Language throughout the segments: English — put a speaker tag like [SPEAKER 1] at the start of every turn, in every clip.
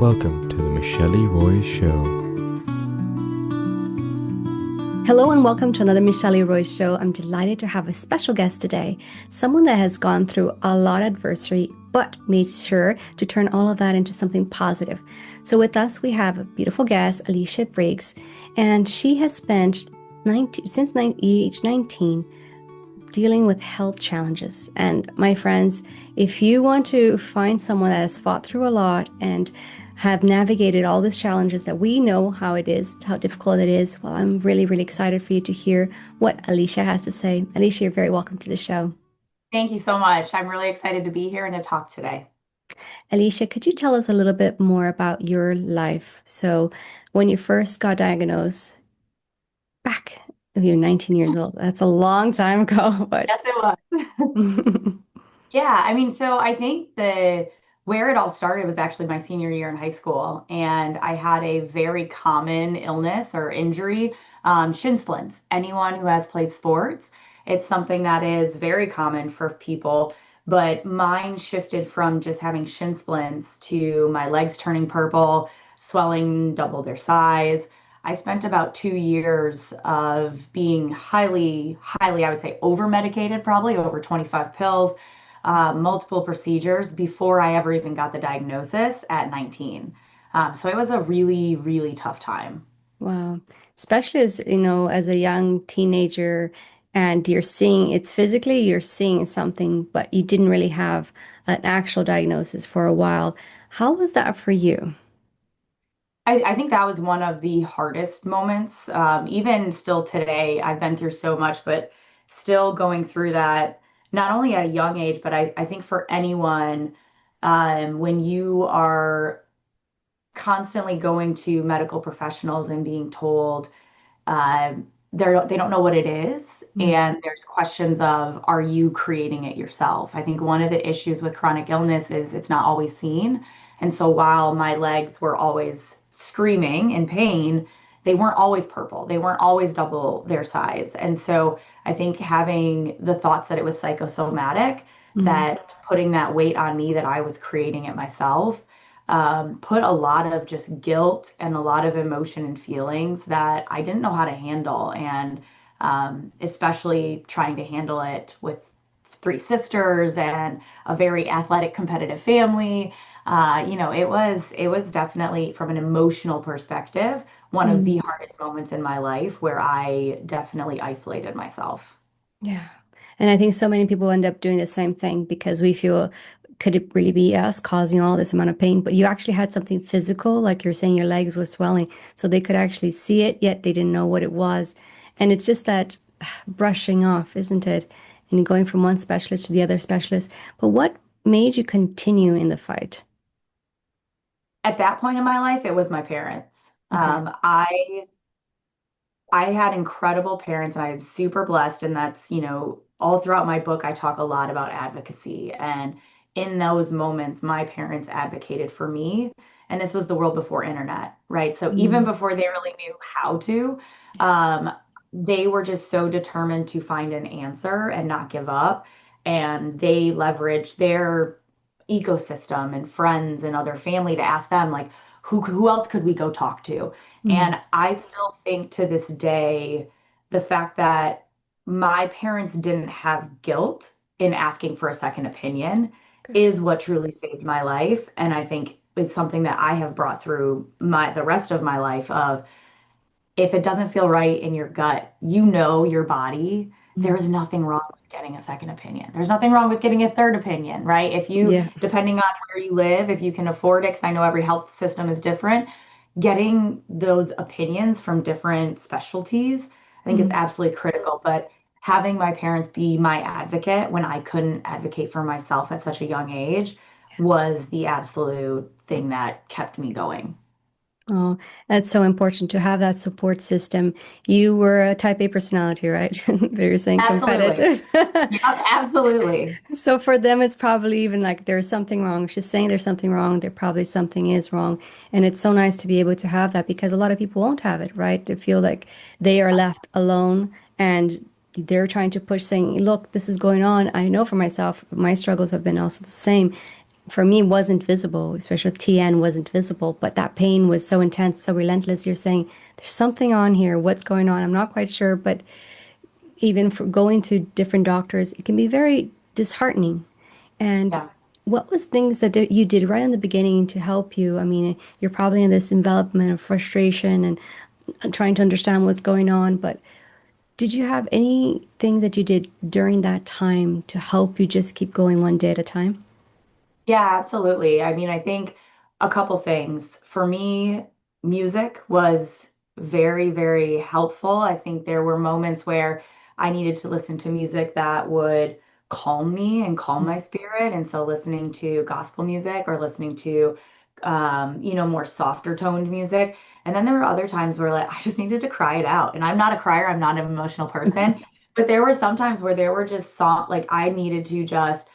[SPEAKER 1] Welcome to the Michele Roy Show.
[SPEAKER 2] Hello and welcome to another Michele Roy Show. I'm delighted to have a special guest today, someone that has gone through a lot of adversity, but made sure to turn all of that into something positive. So with us, we have a beautiful guest, Alesia Briggs, and she has spent since age 19 dealing with health challenges. And my friends, if you want to find someone that has fought through a lot and have navigated all these challenges that we know how it is, how difficult it is, well, I'm really, really excited for you to hear what Alicia has to say. Alicia, you're very welcome to the show.
[SPEAKER 3] Thank you so much. I'm really excited to be here and to talk today.
[SPEAKER 2] Alicia, could you tell us a little bit more about your life? So, when you first got diagnosed, back when you were 19 years old, that's a long time ago, but
[SPEAKER 3] Yes, it was. Yeah, so I think the where it all started was actually my senior year in high school, and I had a very common illness or injury, shin splints. Anyone who has played sports, it's something that is very common for people, but mine shifted from just having shin splints to my legs turning purple, swelling double their size. I spent about 2 years of being highly, I would say, over medicated, probably over 25 pills, multiple procedures before I ever even got the diagnosis at 19. So it was a really, really tough time.
[SPEAKER 2] wow. Especially as, as a young teenager and you're seeing it's physically, you're seeing something, but you didn't really have an actual diagnosis for a while. How was that for you?
[SPEAKER 3] I think that was one of the hardest moments. Even still today, I've been through so much, but still going through that, not only at a young age, but I think for anyone, when you are constantly going to medical professionals and being told uh, they don't know what it is,
[SPEAKER 2] Mm,
[SPEAKER 3] and there's questions of, are you creating it yourself? I think one of the issues with chronic illness is it's not always seen. And so while my legs were always screaming in pain, they weren't always purple. They weren't always double their size. And so I think having the thoughts that it was psychosomatic,
[SPEAKER 2] mm,
[SPEAKER 3] that putting that weight on me that I was creating it myself, put a lot of just guilt and a lot of emotion and feelings that I didn't know how to handle. And especially trying to handle it with three sisters and a very athletic, competitive family. It was definitely from an emotional perspective, one of the
[SPEAKER 2] mm.
[SPEAKER 3] hardest moments in my life where I definitely isolated myself.
[SPEAKER 2] Yeah. And I think so many people end up doing the same thing because we feel, could it really be us causing all this amount of pain? But you actually had something physical, like you're saying your legs were swelling, so they could actually see it, yet they didn't know what it was. And it's just that brushing off, isn't it? And going from one specialist to the other specialist. But what made you continue in the fight?
[SPEAKER 3] At that point in my life, it was my parents.
[SPEAKER 2] Okay.
[SPEAKER 3] I had incredible parents and I'm super blessed. And that's, all throughout my book, I talk a lot about advocacy. And in those moments, my parents advocated for me. And this was the world before internet, right? So even
[SPEAKER 2] Mm,
[SPEAKER 3] before they really knew how to, um, they were just so determined to find an answer and not give up. And they leveraged their ecosystem and friends and other family to ask them, like, who else could we go talk to?
[SPEAKER 2] mm,
[SPEAKER 3] And I still think to this day, the fact that my parents didn't have guilt in asking for a second opinion
[SPEAKER 2] good.
[SPEAKER 3] is what truly saved my life. And I think it's something that I have brought through the rest of my life of, if it doesn't feel right in your gut, you know your body, there
[SPEAKER 2] Mm,
[SPEAKER 3] is nothing wrong with getting a second opinion. There's nothing wrong with getting a third opinion, right? If you,
[SPEAKER 2] yeah.
[SPEAKER 3] depending on where you live, if you can afford it, because I know every health system is different, getting those opinions from different specialties, I think is
[SPEAKER 2] Mm.
[SPEAKER 3] absolutely critical. But having my parents be my advocate when I couldn't advocate for myself at such a young age was the absolute thing that kept me going.
[SPEAKER 2] Oh, that's so important to have that support system. You were a type A personality, right? You're saying
[SPEAKER 3] Absolutely.
[SPEAKER 2] competitive.
[SPEAKER 3] Yep, absolutely.
[SPEAKER 2] So for them, it's probably even like there's something wrong. She's saying there's something wrong. There probably something is wrong. And it's so nice to be able to have that because a lot of people won't have it, right? They feel like they are left alone and they're trying to push saying, look, this is going on. I know for myself, my struggles have been also the same. for me wasn't visible, especially TN wasn't visible, but that pain was so intense, so relentless. You're saying there's something on here. What's going on? I'm not quite sure, but even for going to different doctors, it can be very disheartening. And
[SPEAKER 3] Yeah.
[SPEAKER 2] what was things that you did right in the beginning to help you? I mean, you're probably in this envelopment of frustration and trying to understand what's going on, but did you have anything that you did during that time to help you just keep going one day at a time?
[SPEAKER 3] Yeah, absolutely. I mean, I think a couple things. For me, music was very, very helpful. I think there were moments where I needed to listen to music that would calm me and calm my spirit. And so listening to gospel music or listening to, more softer toned music. And then there were other times where like I just needed to cry it out. And I'm not a crier, I'm not an emotional person, but there were some times where there were just like I needed to just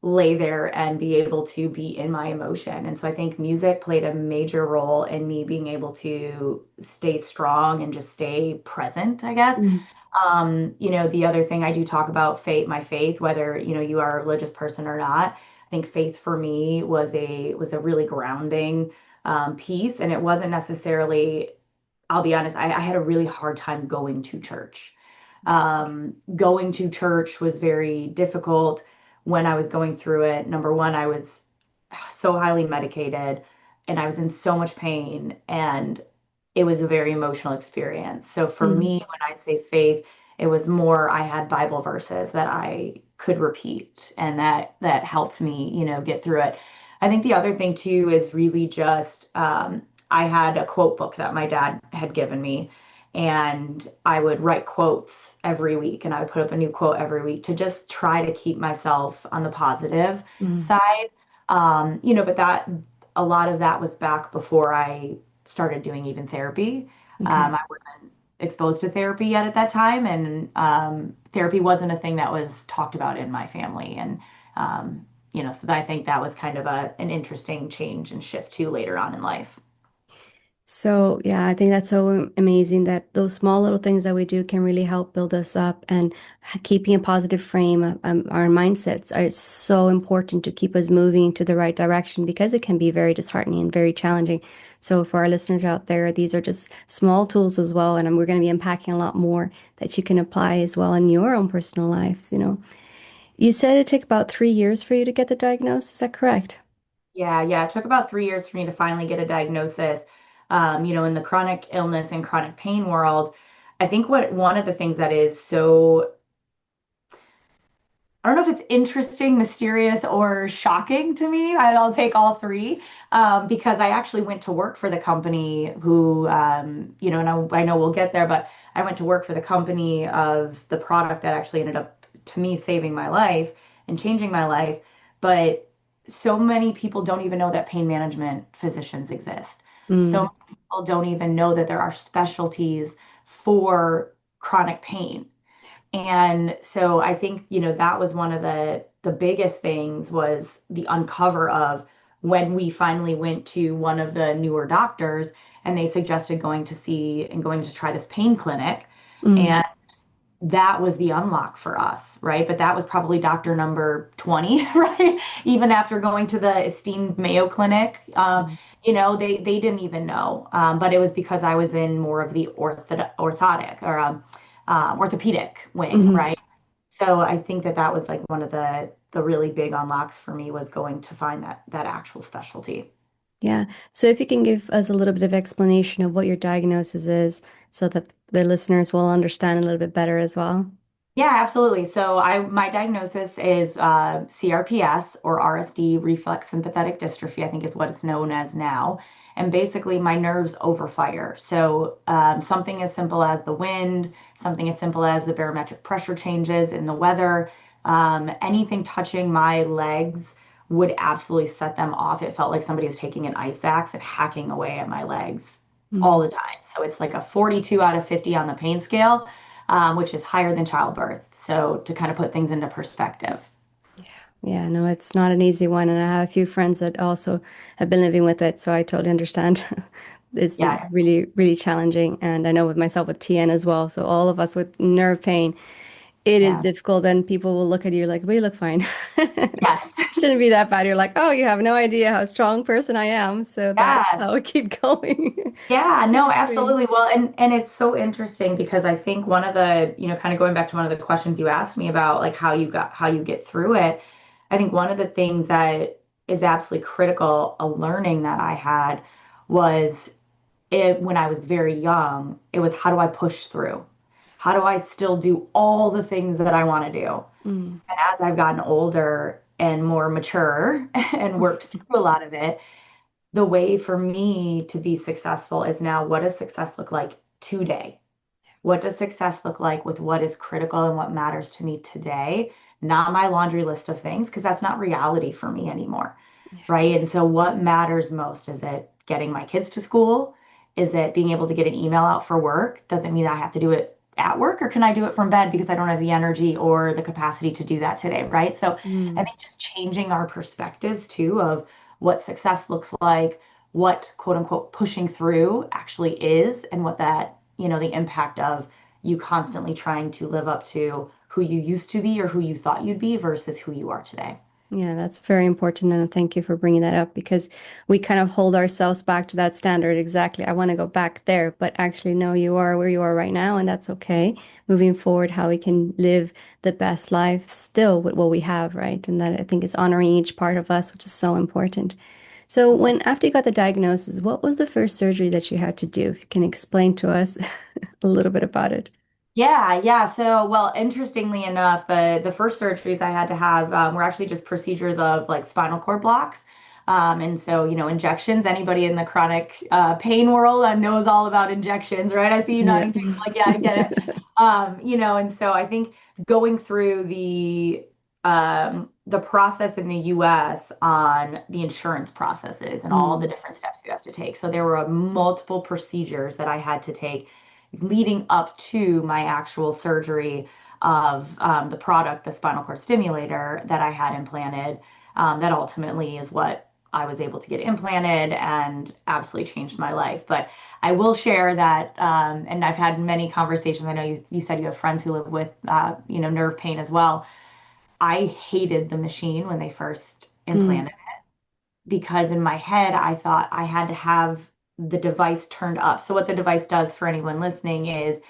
[SPEAKER 3] lay there and be able to be in my emotion. And so I think music played a major role in me being able to stay strong and just stay present, I guess.
[SPEAKER 2] Mm.
[SPEAKER 3] The other thing I do talk about my faith, whether, you are a religious person or not. I think faith for me was a really grounding piece. And it wasn't necessarily, I'll be honest, I had a really hard time going to church. Going to church was very difficult when I was going through it. Number one, I was so highly medicated and I was in so much pain, and it was a very emotional experience. So for
[SPEAKER 2] Mm.
[SPEAKER 3] me, when I say faith, it was more I had Bible verses that I could repeat and that helped me, get through it. I think the other thing too is really just I had a quote book that my dad had given me, and I would write quotes every week and I would put up a new quote every week to just try to keep myself on the positive
[SPEAKER 2] Mm.
[SPEAKER 3] side. But that a lot of that was back before I started doing even therapy.
[SPEAKER 2] Okay.
[SPEAKER 3] I wasn't exposed to therapy yet at that time, and therapy wasn't a thing that was talked about in my family. And so I think that was kind of an interesting change and shift too later on in life.
[SPEAKER 2] So, yeah, I think that's so amazing that those small little things that we do can really help build us up and keeping a positive frame. Our mindsets are so important to keep us moving to the right direction because it can be very disheartening and very challenging. So, for our listeners out there, these are just small tools as well. And we're going to be unpacking a lot more that you can apply as well in your own personal lives. You said it took about 3 years for you to get the diagnosis. Is that correct?
[SPEAKER 3] Yeah, yeah. It took about 3 years for me to finally get a diagnosis. In the chronic illness and chronic pain world, I think what one of the things that is so, I don't know if it's interesting, mysterious, or shocking to me. I'll take all three, because I actually went to work for the company who, and I know we'll get there, but I went to work for the company of the product that actually ended up to me saving my life and changing my life. But so many people don't even know that pain management physicians exist. So
[SPEAKER 2] Mm.
[SPEAKER 3] many people don't even know that there are specialties for chronic pain. And so I think, that was one of the biggest things was the uncover of when we finally went to one of the newer doctors and they suggested going to try this pain clinic.
[SPEAKER 2] Mm.
[SPEAKER 3] And that was the unlock for us, right? But that was probably doctor number 20, right? Even after going to the esteemed Mayo Clinic, they didn't even know. But it was because I was in more of the orthotic or orthopedic wing,
[SPEAKER 2] Mm.
[SPEAKER 3] right? So I think that was like one of the really big unlocks for me was going to find that actual specialty.
[SPEAKER 2] Yeah. So if you can give us a little bit of explanation of what your diagnosis is so that the listeners will understand a little bit better as well.
[SPEAKER 3] Yeah, absolutely. So my diagnosis is CRPS or RSD, reflex sympathetic dystrophy, I think is what it's known as now. And basically my nerves overfire. So something as simple as the wind, something as simple as the barometric pressure changes in the weather, anything touching my legs would absolutely set them off. It felt like somebody was taking an ice axe and hacking away at my legs all
[SPEAKER 2] Mm.
[SPEAKER 3] the time. So it's like a 42 out of 50 on the pain scale, which is higher than childbirth. So to kind of put things into perspective.
[SPEAKER 2] Yeah, no, it's not an easy one. And I have a few friends that also have been living with it. So I totally understand. It's
[SPEAKER 3] Yeah,
[SPEAKER 2] really, really challenging. And I know with myself with TN as well. So all of us with nerve pain, it is
[SPEAKER 3] Yeah.
[SPEAKER 2] difficult, and people will look at you like, we look fine.
[SPEAKER 3] Yes.
[SPEAKER 2] Shouldn't be that bad. You're like, oh, you have no idea how strong person I am. So that's
[SPEAKER 3] Yes.
[SPEAKER 2] how I keep going.
[SPEAKER 3] Yeah, no,
[SPEAKER 2] Great.
[SPEAKER 3] absolutely. Well, and it's so interesting because I think one of the, kind of going back to one of the questions you asked me about like how you get through it, I think one of the things that is absolutely critical, a learning that I had was when I was very young, it was how do I push through? How do I still do all the things that I want to do?
[SPEAKER 2] Mm.
[SPEAKER 3] And as I've gotten older and more mature and worked through a lot of it, the way for me to be successful is now what does success look like today? What does success look like with what is critical and what matters to me today? Not my laundry list of things, because that's not reality for me anymore.
[SPEAKER 2] Yeah.
[SPEAKER 3] Right. And so, what matters most? Is it getting my kids to school? Is it being able to get an email out for work? Doesn't mean I have to do it at work, or can I do it from bed because I don't have the energy or the capacity to do that today? Right. So, I
[SPEAKER 2] Mm.
[SPEAKER 3] think just changing our perspectives too of what success looks like, what quote unquote pushing through actually is, and what that, the impact of you constantly trying to live up to who you used to be or who you thought you'd be versus who you are today.
[SPEAKER 2] Yeah, that's very important. And thank you for bringing that up because we kind of hold ourselves back to that standard. Exactly. I want to go back there, but actually, no, you are where you are right now, and that's okay. Moving forward, how we can live the best life still with what we have, right? And that I think is honoring each part of us, which is so important. So, when after you got the diagnosis, what was the first surgery that you had to do? If you can explain to us a little bit about it.
[SPEAKER 3] Yeah, yeah. So, well, interestingly enough, the first surgeries I had to have were actually just procedures of like spinal cord blocks. And so, injections, anybody in the chronic pain world knows all about injections, right? I see you
[SPEAKER 2] Yeah.
[SPEAKER 3] nodding too. Like, yeah, I get it. And so I think going through the process in the US on the insurance processes and all the
[SPEAKER 2] Mm,
[SPEAKER 3] different steps you have to take. So there were multiple procedures that I had to take leading up to my actual surgery of the product, the spinal cord stimulator that I had implanted. That ultimately is what I was able to get implanted and absolutely changed my life. But I will share that, and I've had many conversations. I know you said you have friends who live with, nerve pain as well. I hated the machine when they first
[SPEAKER 2] mm,
[SPEAKER 3] implanted because in my head, I thought I had to have the device turned up. So, what the device does for anyone listening is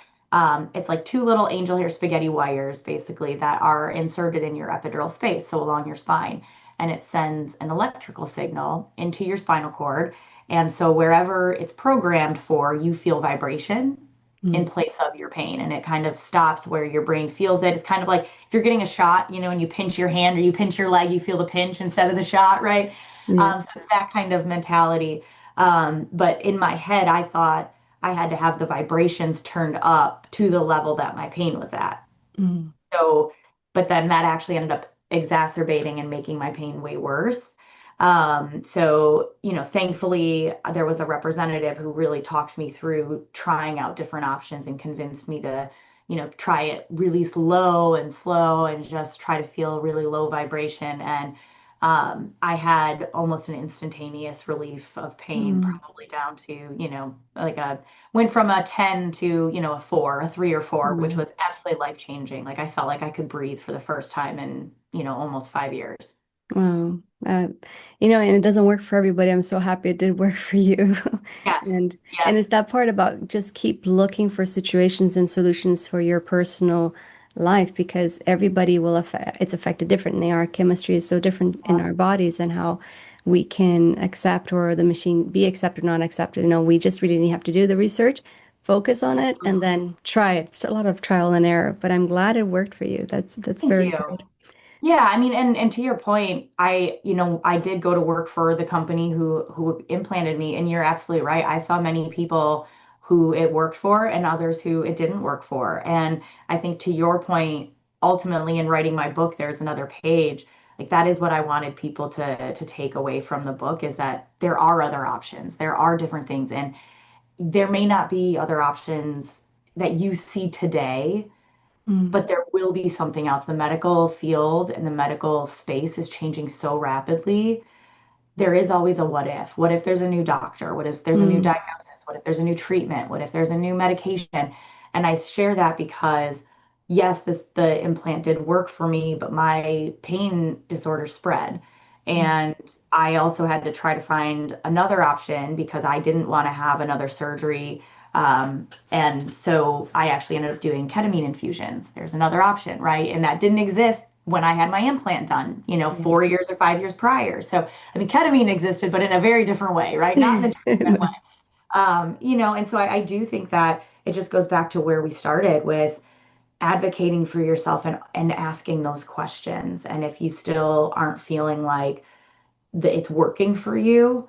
[SPEAKER 3] it's like two little angel hair spaghetti wires, basically, that are inserted in your epidural space, so along your spine. And it sends an electrical signal into your spinal cord. And so, wherever it's programmed for, you feel vibration in
[SPEAKER 2] mm.
[SPEAKER 3] place of your pain. And it kind of stops where your brain feels it. It's kind of like if you're getting a shot, and you pinch your hand or you pinch your leg, you feel the pinch instead of the shot, right?
[SPEAKER 2] Yeah.
[SPEAKER 3] So it's that kind of mentality. But in my head, I thought I had to have the vibrations turned up to the level that my pain was at.
[SPEAKER 2] Mm,
[SPEAKER 3] So, but then that actually ended up exacerbating and making my pain way worse. So, thankfully, there was a representative who really talked me through trying out different options and convinced me to, try it really low and slow and just try to feel really low vibration. And I had almost an instantaneous relief of pain,
[SPEAKER 2] mm.
[SPEAKER 3] probably down to, like went from a 10 to, a 4, a 3 or 4, which
[SPEAKER 2] Wow.
[SPEAKER 3] was absolutely life changing. Like I felt like I could breathe for the first time in, almost 5 years.
[SPEAKER 2] Wow. And it doesn't work for everybody. I'm so happy it did work for you.
[SPEAKER 3] Yes,
[SPEAKER 2] And
[SPEAKER 3] yes.
[SPEAKER 2] it's that part about just keep looking for situations and solutions for your personal life because everybody will affect it's affected differently. Our chemistry is so different in our bodies and how we can accept or the machine be accepted or not accepted. We just really have to do the research, focus on it, and
[SPEAKER 3] Absolutely.
[SPEAKER 2] then try it. It's a lot of trial and error, but I'm glad it worked for you. That's
[SPEAKER 3] Thank
[SPEAKER 2] very
[SPEAKER 3] you.
[SPEAKER 2] good.
[SPEAKER 3] Yeah, I mean, and to your point, I did go to work for the company who implanted me, and you're absolutely right. I saw many people who it worked for and others who it didn't work for. And I think to your point, ultimately in writing my book, there's another page. Like that is what I wanted people to take away from the book is that there are other options. There are different things, and there may not be other options that you see today,
[SPEAKER 2] Mm,
[SPEAKER 3] but there will be something else. The medical field and the medical space is changing so rapidly. There is always a what if. What if there's a new doctor? What if there's a new
[SPEAKER 2] mm,
[SPEAKER 3] diagnosis? What if there's a new treatment? What if there's a new medication? And I share that because yes, the implant did work for me, but my pain disorder spread. And I also had to try to find another option because I didn't want to have another surgery. And so I actually ended up doing ketamine infusions. There's another option, right? And that didn't exist when I had my implant done, 4 years or 5 years prior. So, I mean, ketamine existed, but in a very different way, right? Not in a treatment way. And so I do think that it just goes back to where we started with advocating for yourself and asking those questions. And if you still aren't feeling like it's working for you,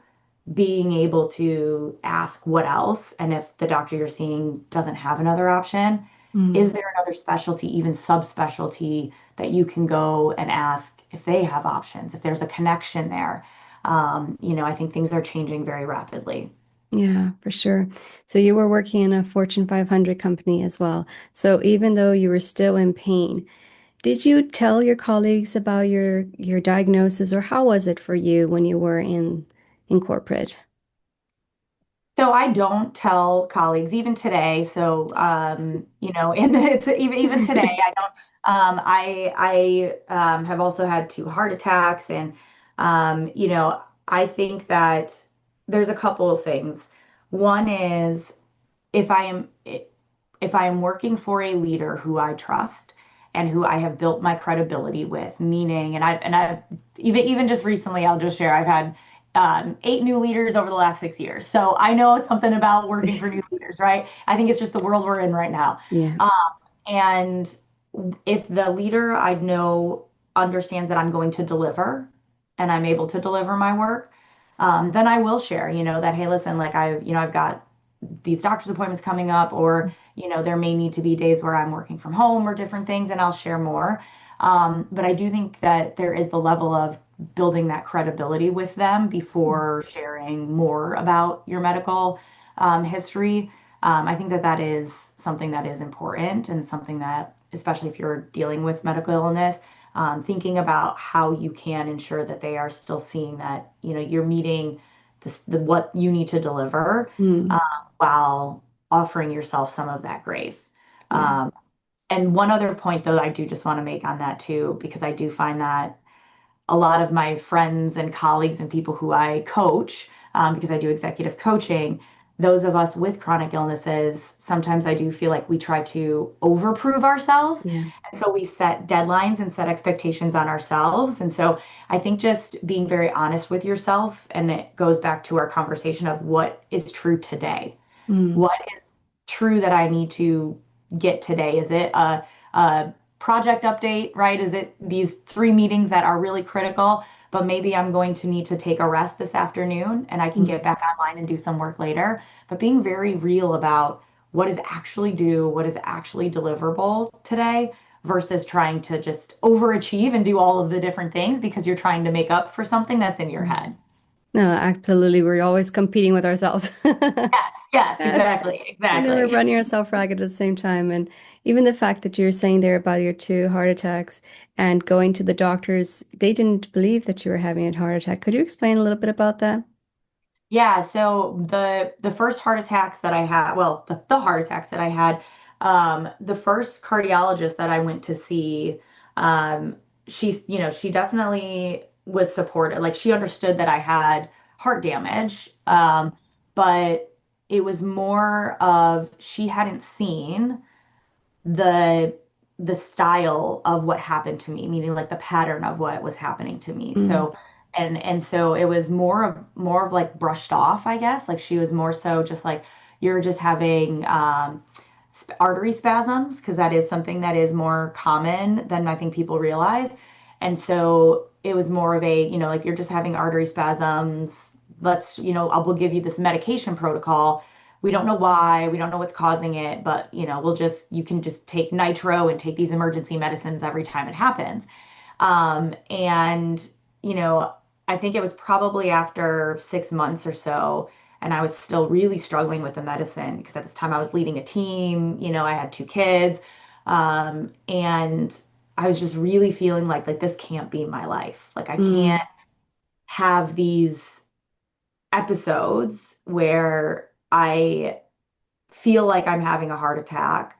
[SPEAKER 3] being able to ask what else, and if the doctor you're seeing doesn't have another option, is
[SPEAKER 2] Mm.
[SPEAKER 3] there another specialty, even subspecialty, that you can go and ask if they have options, if there's a connection there? I think things are changing very rapidly.
[SPEAKER 2] Yeah, for sure. So you were working in a Fortune 500 company as well. So even though you were still in pain, did you tell your colleagues about your diagnosis, or how was it for you when you were in corporate?
[SPEAKER 3] So I don't tell colleagues even today. So and it's even today I don't. I have also had two heart attacks, and I think that there's a couple of things. One is if I am if I am working for a leader who I trust and who I have built my credibility with, meaning, and I've even just recently, I'll just share, I've had 8 new leaders over the last 6 years. So I know something about working for new leaders, right? I think it's just the world we're in right now.
[SPEAKER 2] Yeah.
[SPEAKER 3] Um, and if the leader I know understands that I'm going to deliver and I'm able to deliver my work, then I will share, that, hey, listen, like I've got these doctor's appointments coming up, or, there may need to be days where I'm working from home or different things, and I'll share more. But I do think that there is the level of building that credibility with them before sharing more about your medical history. I think that that is something that is important and something that, especially if you're dealing with medical illness, thinking about how you can ensure that they are still seeing that, you're meeting what you need to deliver,
[SPEAKER 2] Mm.
[SPEAKER 3] um, while offering yourself some of that grace.
[SPEAKER 2] Yeah.
[SPEAKER 3] Um, and one other point, though, I do just want to make on that too, because I do find that a lot of my friends and colleagues and people who I coach, because I do executive coaching, those of us with chronic illnesses, sometimes I do feel like we try to overprove ourselves.
[SPEAKER 2] Yeah.
[SPEAKER 3] And so we set deadlines and set expectations on ourselves. And so I think just being very honest with yourself, and it goes back to our conversation of what is true today.
[SPEAKER 2] Mm.
[SPEAKER 3] What is true that I need to get today? Is it a project update, right? Is it these 3 meetings that are really critical, but maybe I'm going to need to take a rest this afternoon and I can
[SPEAKER 2] Mm.
[SPEAKER 3] get back online and do some work later? But being very real about what is actually due, what is actually deliverable today versus trying to just overachieve and do all of the different things because you're trying to make up for something that's in your head.
[SPEAKER 2] No, absolutely. We're always competing with ourselves.
[SPEAKER 3] Yes, yes,
[SPEAKER 2] And
[SPEAKER 3] exactly,
[SPEAKER 2] and then we're
[SPEAKER 3] exactly.
[SPEAKER 2] running ourselves ragged at the same time. And even the fact that you're saying there about your two heart attacks and going to the doctors, they didn't believe that you were having a heart attack. Could you explain a little bit about that?
[SPEAKER 3] Yeah, so the first heart attacks that I had, well, the heart attacks that I had, the first cardiologist that I went to see, um, she definitely was supportive. Like she understood that I had heart damage, but it was more of she hadn't seen the the style of what happened to me, meaning like the pattern of what was happening to me.
[SPEAKER 2] Mm.
[SPEAKER 3] So and so it was more of like brushed off, I guess. Like she was more so just like you're just having artery spasms because that is something that is more common than I think people realize. And so it was more of a, like you're just having artery spasms. Let's, I will give you this medication protocol. We don't know why, we don't know what's causing it, but you can just take nitro and take these emergency medicines every time it happens. And you know, I think it was probably after 6 months or so, and I was still really struggling with the medicine because at this time I was leading a team, I had 2 kids, and I was just really feeling like this can't be my life. Like I
[SPEAKER 2] Mm.
[SPEAKER 3] can't have these episodes where I feel like I'm having a heart attack.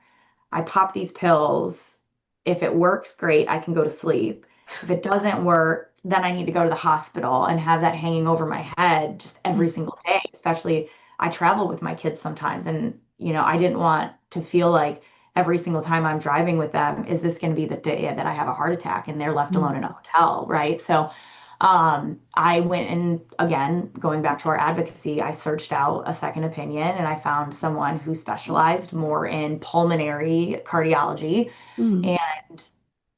[SPEAKER 3] I pop these pills If it works, great, I can go to sleep. If it doesn't work, then I need to go to the hospital and have that hanging over my head just every
[SPEAKER 2] Mm.
[SPEAKER 3] single day, especially I travel with my kids sometimes. And, I didn't want to feel like every single time I'm driving with them, is this going to be the day that I have a heart attack and they're left alone
[SPEAKER 2] Mm.
[SPEAKER 3] in a hotel, right? So I went and again, going back to our advocacy, I searched out a second opinion and I found someone who specialized more in pulmonary cardiology.
[SPEAKER 2] Mm.
[SPEAKER 3] And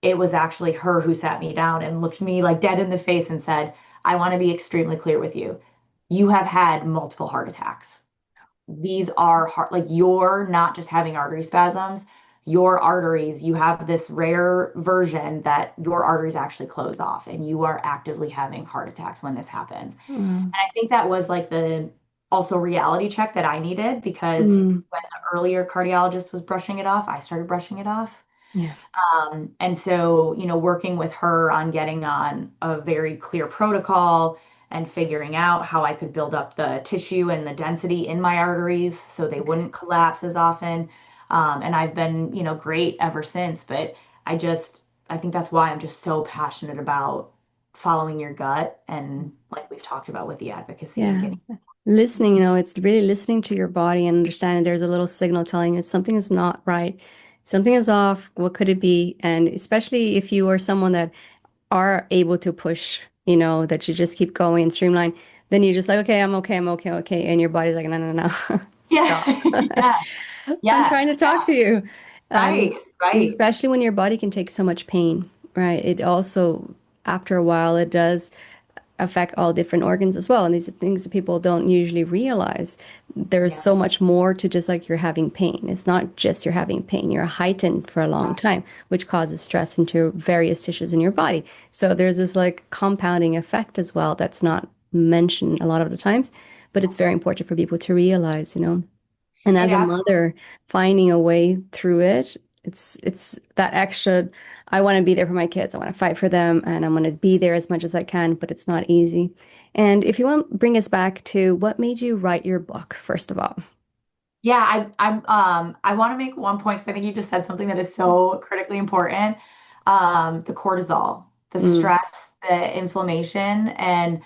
[SPEAKER 3] it was actually her who sat me down and looked me like dead in the face and said, I want to be extremely clear with you. You have had multiple heart attacks. These are heart, like you're not just having artery spasms. Your arteries, you have this rare version that your arteries actually close off and you are actively having heart attacks when this happens.
[SPEAKER 2] Mm.
[SPEAKER 3] And I think that was like the also reality check that I needed because
[SPEAKER 2] Mm.
[SPEAKER 3] when the earlier cardiologist was brushing it off, I started brushing it off.
[SPEAKER 2] Yeah.
[SPEAKER 3] And so, working with her on getting on a very clear protocol and figuring out how I could build up the tissue and the density in my arteries so they
[SPEAKER 2] Okay.
[SPEAKER 3] wouldn't collapse as often. And I've been, great ever since. But I think that's why I'm just so passionate about following your gut and like we've talked about with the advocacy and
[SPEAKER 2] Yeah.
[SPEAKER 3] getting.
[SPEAKER 2] Listening, it's really listening to your body and understanding there's a little signal telling you something is not right, something is off. What could it be? And especially if you are someone that are able to push, that you just keep going and streamline, then you're just like, okay, I'm okay, I'm okay, okay. And your body's like, no, no, no,
[SPEAKER 3] Yeah,
[SPEAKER 2] stop.
[SPEAKER 3] yeah,
[SPEAKER 2] I'm
[SPEAKER 3] yeah,
[SPEAKER 2] trying to talk to you.
[SPEAKER 3] right,
[SPEAKER 2] And
[SPEAKER 3] right.
[SPEAKER 2] especially when your body can take so much pain, right? It also, after a while, it does affect all different organs as well. And these are things that people don't usually realize. There's
[SPEAKER 3] Yeah,
[SPEAKER 2] so much more to just like you're having pain. It's not just you're having pain, you're heightened for a long time, which causes stress into various tissues in your body. So there's this like compounding effect as well that's not mentioned a lot of the times, but it's very important for people to realize. And
[SPEAKER 3] it
[SPEAKER 2] as a
[SPEAKER 3] absolutely.
[SPEAKER 2] mother, finding a way through it, it's that extra, I want to be there for my kids. I want to fight for them and I'm going to be there as much as I can, but it's not easy. And if you want, bring us back to what made you write your book, first of all.
[SPEAKER 3] Yeah, I want to make one point because I think you just said something that is so critically important. The cortisol, the
[SPEAKER 2] Mm.
[SPEAKER 3] stress, the inflammation, and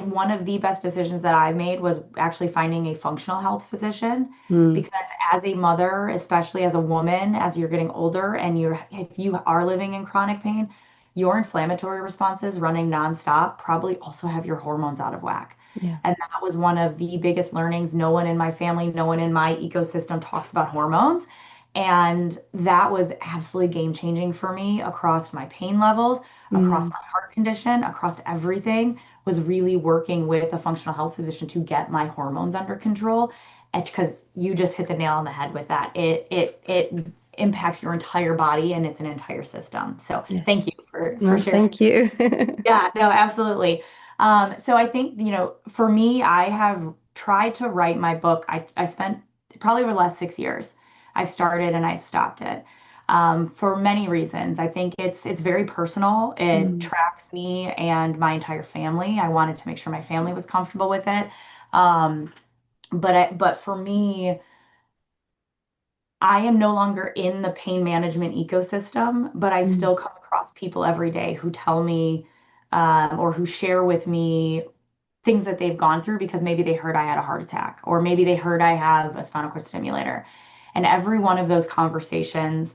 [SPEAKER 3] one of the best decisions that I made was actually finding a functional health physician
[SPEAKER 2] Mm.
[SPEAKER 3] because as a mother, especially as a woman, as you're getting older and if you are living in chronic pain, your inflammatory responses running nonstop probably also have your hormones out of whack.
[SPEAKER 2] Yeah.
[SPEAKER 3] And that was one of the biggest learnings. No one in my family, no one in my ecosystem talks about hormones. And that was absolutely game changing for me across my pain levels, across
[SPEAKER 2] Mm.
[SPEAKER 3] my heart condition, across everything was really working with a functional health physician to get my hormones under control. Because you just hit the nail on the head with that. It impacts your entire body and it's an entire system. So thank
[SPEAKER 2] Yes.
[SPEAKER 3] you for
[SPEAKER 2] No,
[SPEAKER 3] sharing.
[SPEAKER 2] thank you.
[SPEAKER 3] Yeah, no, absolutely. So I think, for me, I have tried to write my book. I spent probably over the last 6 years. I've started and I've stopped it for many reasons. I think it's very personal. It
[SPEAKER 2] Mm.
[SPEAKER 3] tracks me and my entire family. I wanted to make sure my family was comfortable with it. Um, but for me, I am no longer in the pain management ecosystem, but I
[SPEAKER 2] Mm.
[SPEAKER 3] still come across people every day who tell me or who share with me things that they've gone through because maybe they heard I had a heart attack or maybe they heard I have a spinal cord stimulator. And every one of those conversations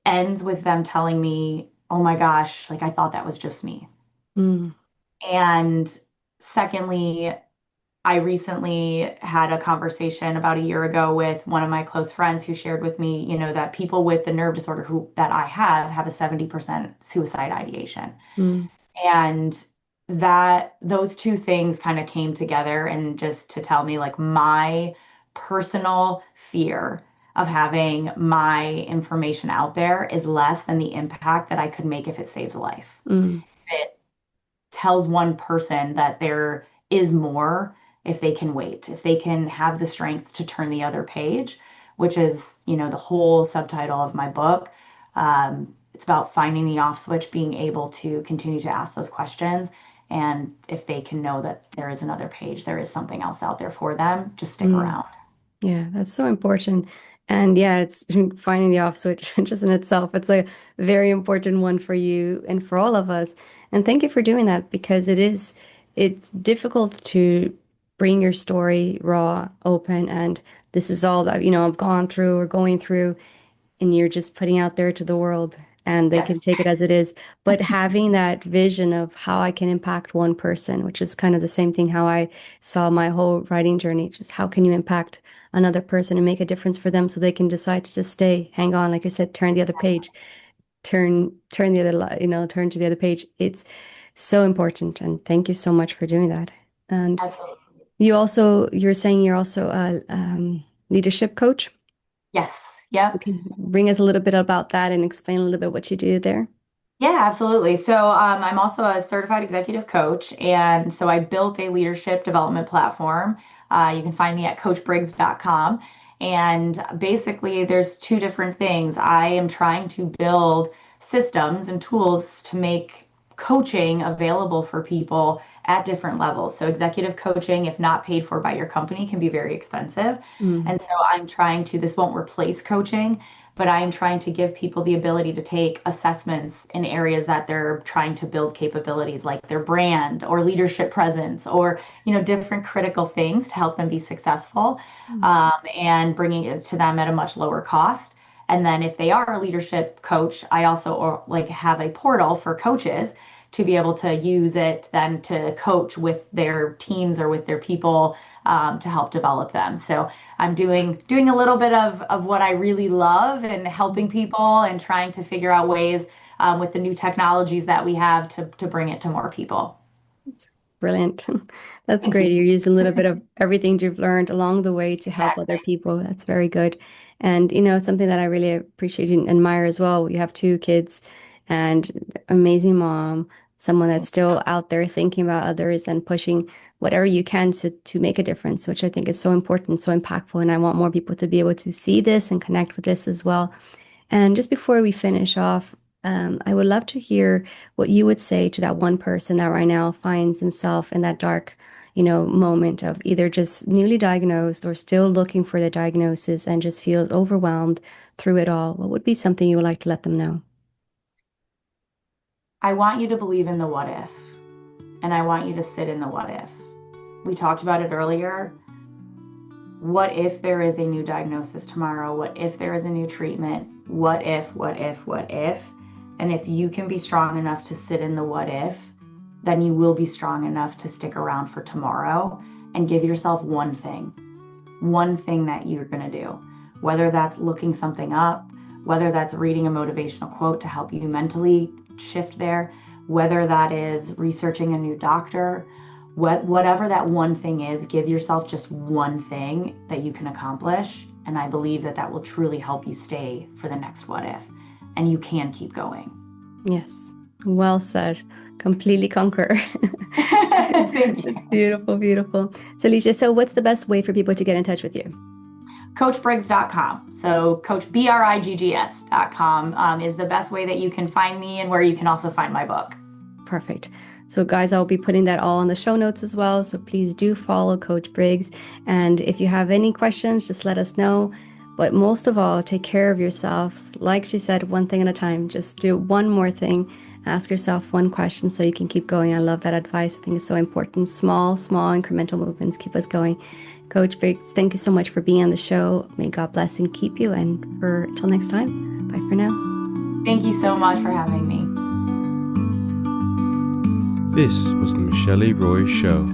[SPEAKER 3] ends with them telling me, oh my gosh, like I thought that was just me.
[SPEAKER 2] Mm.
[SPEAKER 3] And secondly, I recently had a conversation about a year ago with one of my close friends who shared with me, that people with the nerve disorder who that I have a 70% suicide ideation.
[SPEAKER 2] Mm.
[SPEAKER 3] And that those two things kind of came together and just to tell me like my personal fear of having my information out there is less than the impact that I could make if it saves a life.
[SPEAKER 2] Mm.
[SPEAKER 3] It tells one person that there is more if they can wait, if they can have the strength to turn the other page, which is, the whole subtitle of my book. It's about finding the off switch, being able to continue to ask those questions. And if they can know that there is another page, there is something else out there for them, just stick
[SPEAKER 2] Mm.
[SPEAKER 3] around.
[SPEAKER 2] Yeah, that's so important. And yeah, it's finding the off switch just in itself. It's a very important one for you and for all of us. And thank you for doing that because it's difficult to bring your story raw, open, and this is all that, I've gone through or going through and you're just putting out there to the world and they
[SPEAKER 3] Yes,
[SPEAKER 2] can take it as it is. But having that vision of how I can impact one person, which is kind of the same thing how I saw my whole writing journey, just how can you impact another person and make a difference for them so they can decide to just stay, hang on, like I said, turn the other page, turn the other, turn to the other page. It's so important. And thank you so much for doing that. And
[SPEAKER 3] absolutely.
[SPEAKER 2] you're saying you're also a leadership coach.
[SPEAKER 3] Yes.
[SPEAKER 2] So
[SPEAKER 3] Yep.
[SPEAKER 2] can you bring us a little bit about that and explain a little bit what you do there?
[SPEAKER 3] Yeah, absolutely. So I'm also a certified executive coach, and so I built a leadership development platform. You can find me at coachbriggs.com. And basically, there's two different things. I am trying to build systems and tools to make coaching available for people at different levels. So executive coaching, if not paid for by your company, can be very expensive.
[SPEAKER 2] Mm,
[SPEAKER 3] And so I'm trying to, this won't replace coaching, but I am trying to give people the ability to take assessments in areas that they're trying to build capabilities like their brand or leadership presence or different critical things to help them be successful,
[SPEAKER 2] mm,
[SPEAKER 3] and bringing it to them at a much lower cost. And then if they are a leadership coach, I also like have a portal for coaches to be able to use it then to coach with their teams or with their people, to help develop them. So I'm doing a little bit of what I really love and helping people and trying to figure out ways, with the new technologies that we have to bring it to more people.
[SPEAKER 2] it's brilliant. That's
[SPEAKER 3] Thank you.
[SPEAKER 2] great. You're using a little bit of everything you've learned along the way to help other
[SPEAKER 3] Exactly.
[SPEAKER 2] people. That's very good. And, something that I really appreciate and admire as well. You have two kids and amazing mom, someone that's
[SPEAKER 3] Thank you.
[SPEAKER 2] still out there thinking about others and pushing whatever you can to make a difference, which I think is so important, so impactful. And I want more people to be able to see this and connect with this as well. And just before we finish off, I would love to hear what you would say to that one person that right now finds himself in that dark, moment of either just newly diagnosed or still looking for the diagnosis and just feels overwhelmed through it all. What would be something you would like to let them know?
[SPEAKER 3] I want you to believe in the what if, and I want you to sit in the what if. We talked about it earlier. What if there is a new diagnosis tomorrow? What if there is a new treatment? What if, what if, what if? And if you can be strong enough to sit in the what if, then you will be strong enough to stick around for tomorrow and give yourself one thing that you're going to do. Whether that's looking something up, whether that's reading a motivational quote to help you mentally shift there, whether that is researching a new doctor, whatever that one thing is, give yourself just one thing that you can accomplish. And I believe that that will truly help you stay for the next what if. And you can keep going.
[SPEAKER 2] Yes, well said. Completely concur.
[SPEAKER 3] Thank you.
[SPEAKER 2] It's beautiful, beautiful. So, Alicia, so what's the best way for people to get in touch with you?
[SPEAKER 3] CoachBriggs.com. So CoachBriggs.com, is the best way that you can find me and where you can also find my book.
[SPEAKER 2] Perfect. So, guys, I'll be putting that all in the show notes as well. So, please do follow Coach Briggs. And if you have any questions, just let us know. But most of all, take care of yourself. Like she said, one thing at a time. Just do one more thing. Ask yourself one question so you can keep going. I love that advice. I think it's so important. Small, small incremental movements keep us going. Coach Briggs, thank you so much for being on the show. May God bless and keep you. And for till next time, bye for now.
[SPEAKER 3] Thank you so much for having me.
[SPEAKER 1] This was the Michele Roy Show.